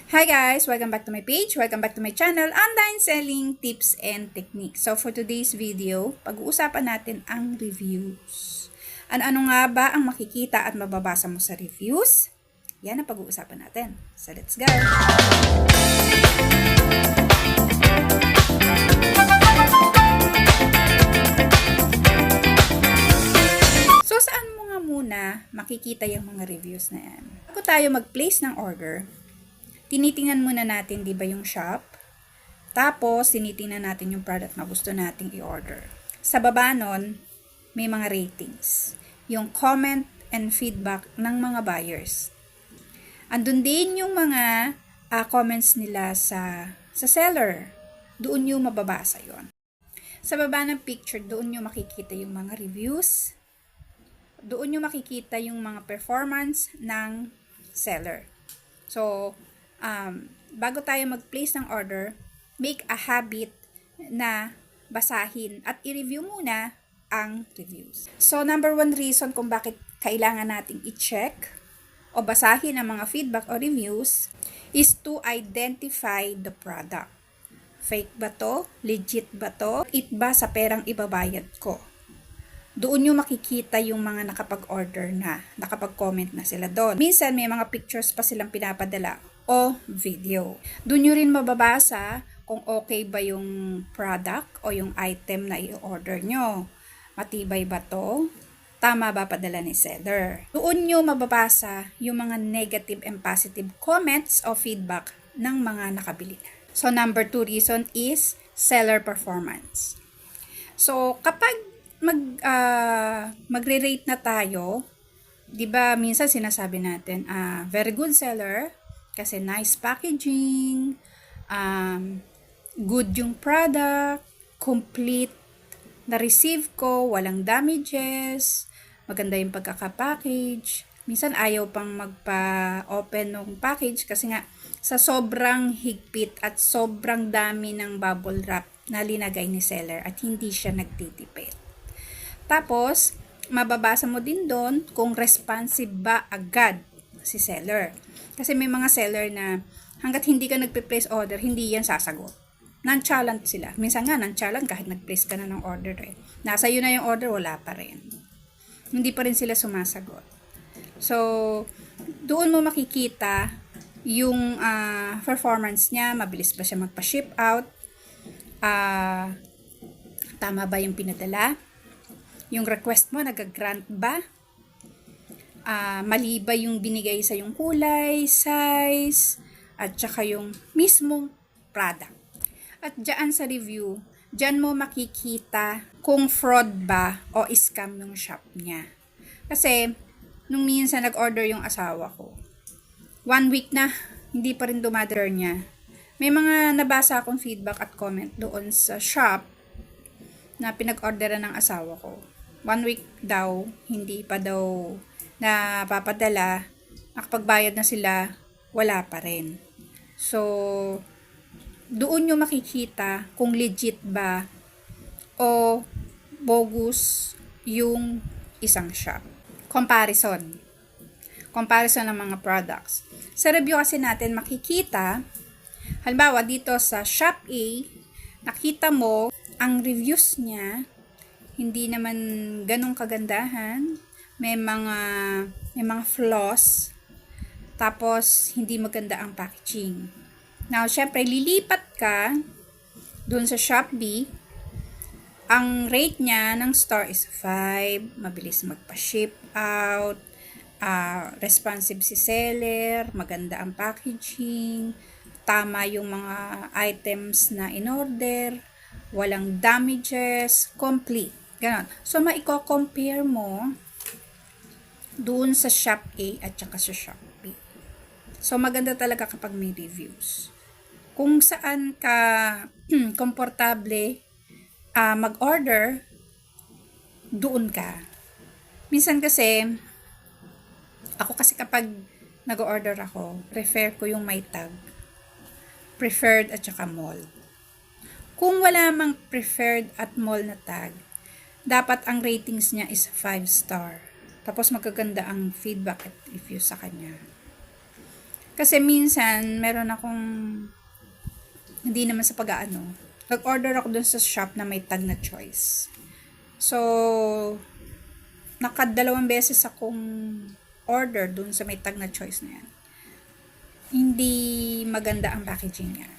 Hi guys! Welcome back to my page. Welcome back to my channel, Online Selling Tips and Techniques. So for today's video, pag-uusapan natin ang reviews. Ano nga ba ang makikita at mababasa mo sa reviews? Yan ang pag-uusapan natin. So let's go! So saan mo nga muna makikita yung mga reviews na yan? Bago tayo mag-place ng order, tinitingnan muna natin, di ba, yung shop. Tapos, tinitingnan natin yung product na gusto nating i-order. Sa baba nun, may mga ratings. Yung comment and feedback ng mga buyers. Andun din yung mga comments nila sa seller. Doon yung mababasa yon. Sa baba ng picture, doon yung makikita yung mga reviews. Doon yung makikita yung mga performance ng seller. So, bago tayo mag-place ng order, make a habit na basahin at i-review muna ang reviews. So, number one reason kung bakit kailangan nating i-check o basahin ang mga feedback o reviews is to identify the product. Fake ba to? Legit ba to? It ba sa perang ibabayad ko? Doon yung makikita yung mga nakapag-order na, nakapag-comment na sila doon. Minsan may mga pictures pa silang pinapadala o video. Doon nyo rin mababasa kung okay ba yung product o yung item na i-order nyo. Matibay ba to? Tama ba padala ni seller? Doon nyo mababasa yung mga negative and positive comments o feedback ng mga nakabili na. So, number 2 reason is seller performance. So, kapag magre-rate na tayo, di ba minsan sinasabi natin, very good seller, kasi nice packaging, good yung product, complete na-receive ko, walang damages, maganda yung pagkaka-package. Minsan ayaw pang magpa-open ng package kasi nga sa sobrang higpit at sobrang dami ng bubble wrap na linagay ni seller at hindi siya nagtitipid. Tapos, mababasa mo din doon kung responsive ba agad si seller. Kasi may mga seller na hanggat hindi ka nagpe-place order, hindi yan sasagot. Nonchalant sila. Minsan nga, nonchalant kahit nag-place ka na ng order. Nasa iyo na yung order, wala pa rin. Hindi pa rin sila sumasagot. So, doon mo makikita yung performance niya, mabilis ba siya magpa-ship out, tama ba yung pinadala, yung request mo, nag-grant ba, mali ba yung binigay sa yung kulay, size, at saka yung mismong product. At dyan sa review, dyan mo makikita kung fraud ba o scam yung shop niya. Kasi, nung minsan nag-order yung asawa ko, 1 week na, hindi pa rin dumadar niya. May mga nabasa akong feedback at comment doon sa shop na pinag-orderan ng asawa ko. 1 week daw, hindi pa daw na papadala, nakapagbayad na sila, wala pa rin. So, doon nyo makikita kung legit ba o bogus yung isang shop. Comparison ng mga products. Sa review kasi natin makikita, halimbawa dito sa shop A, nakita mo ang reviews niya, hindi naman ganong kagandahan, may mga flaws, tapos hindi maganda ang packaging. Now, syempre, lilipat ka dun sa shop B, ang rate niya ng store is 5, mabilis magpa-ship out, responsive si seller, maganda ang packaging, tama yung mga items na in-order, walang damages, complete. Ganon. So, maiko-compare mo doon sa shop A at saka sa shop B. So, maganda talaga kapag may reviews. Kung saan ka komportable mag-order, doon ka. Minsan kasi, ako kasi kapag nag-order ako, prefer ko yung may tag. Preferred at saka mall. Kung wala mang preferred at mall na tag, dapat ang ratings niya is 5 star. Tapos magaganda ang feedback at review sa kanya. Kasi minsan, meron akong, hindi naman sa pag-aano, nag-order ako dun sa shop na may tag na choice. So, nakadalawang beses akong order dun sa may tag na choice na yan. Hindi maganda ang packaging niya.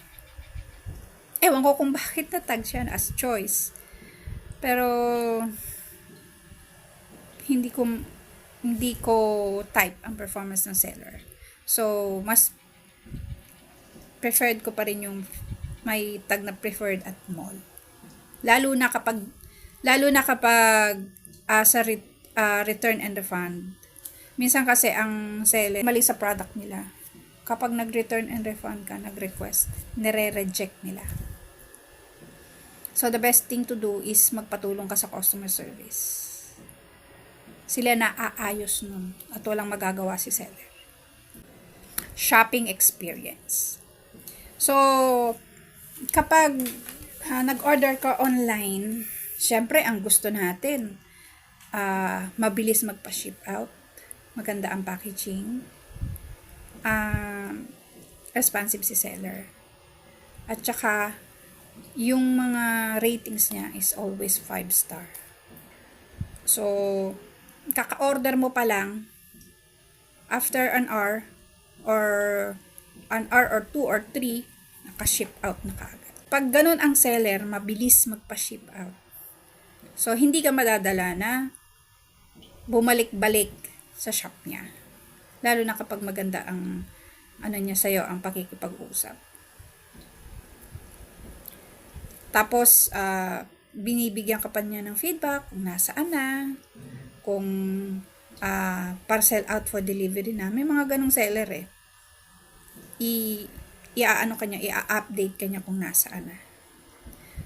Ewan ko kung bakit na tag siya as choice. Pero, hindi ko type ang performance ng seller. So, mas preferred ko pa rin yung may tag na preferred at mall. Lalo na kapag sa return and refund. Minsan kasi ang seller mali sa product nila. Kapag nag-return and refund ka, nag-request, nire-reject nila. So, the best thing to do is magpatulong ka sa customer service. Sila na aayos nun at walang magagawa si seller. Shopping experience. So, kapag nag-order ka online, syempre ang gusto natin, mabilis magpa-ship out, maganda ang packaging, responsive si seller, at saka yung mga ratings niya is always 5 star. So, kaka-order mo pa lang, after an hour or 2 or 3, naka-ship out na kaagad. Pag ganun ang seller, mabilis magpa-ship out. So, hindi ka madadala na bumalik-balik sa shop niya. Lalo na kapag maganda ang niya sa'yo, ang pakikipag-usap. Tapos, binibigyan ka pa niya ng feedback kung nasaan na, kung parcel out for delivery na. May mga ganong seller eh. I-update ka niya kung nasaan na.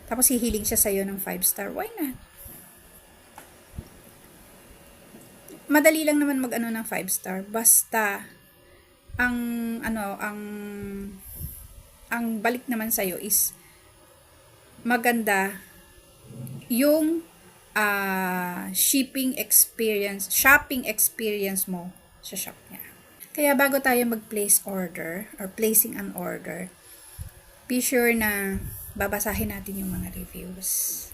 Tapos hihiling siya sa'yo ng 5 star. Why not? Madali lang naman mag-ano ng 5 star. Basta, ang balik naman sa'yo is maganda yung shopping experience mo sa shop niya. Kaya bago tayo mag-place order or placing an order, be sure na babasahin natin yung mga reviews.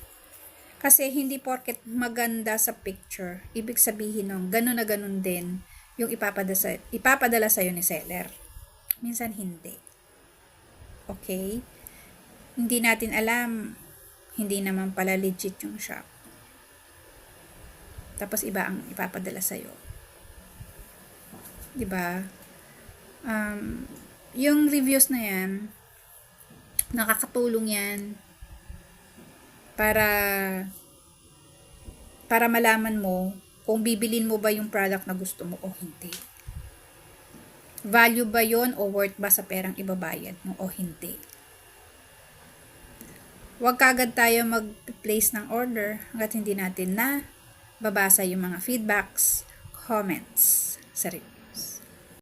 Kasi hindi porket maganda sa picture, ibig sabihin nung ganun na ganun din yung ipapadala sa'yo ni seller. Minsan hindi. Okay? Hindi natin alam, hindi naman pala legit yung shop. Tapos iba ang ipapadala sa'yo. Diba? Yung reviews na yan, nakakatulong yan para malaman mo kung bibilin mo ba yung product na gusto mo o hindi. Value ba yon o worth ba sa perang ibabayad mo o hindi. Huwag kagad tayo mag-place ng order hanggat hindi natin na babasa yung mga feedbacks, comments sa review.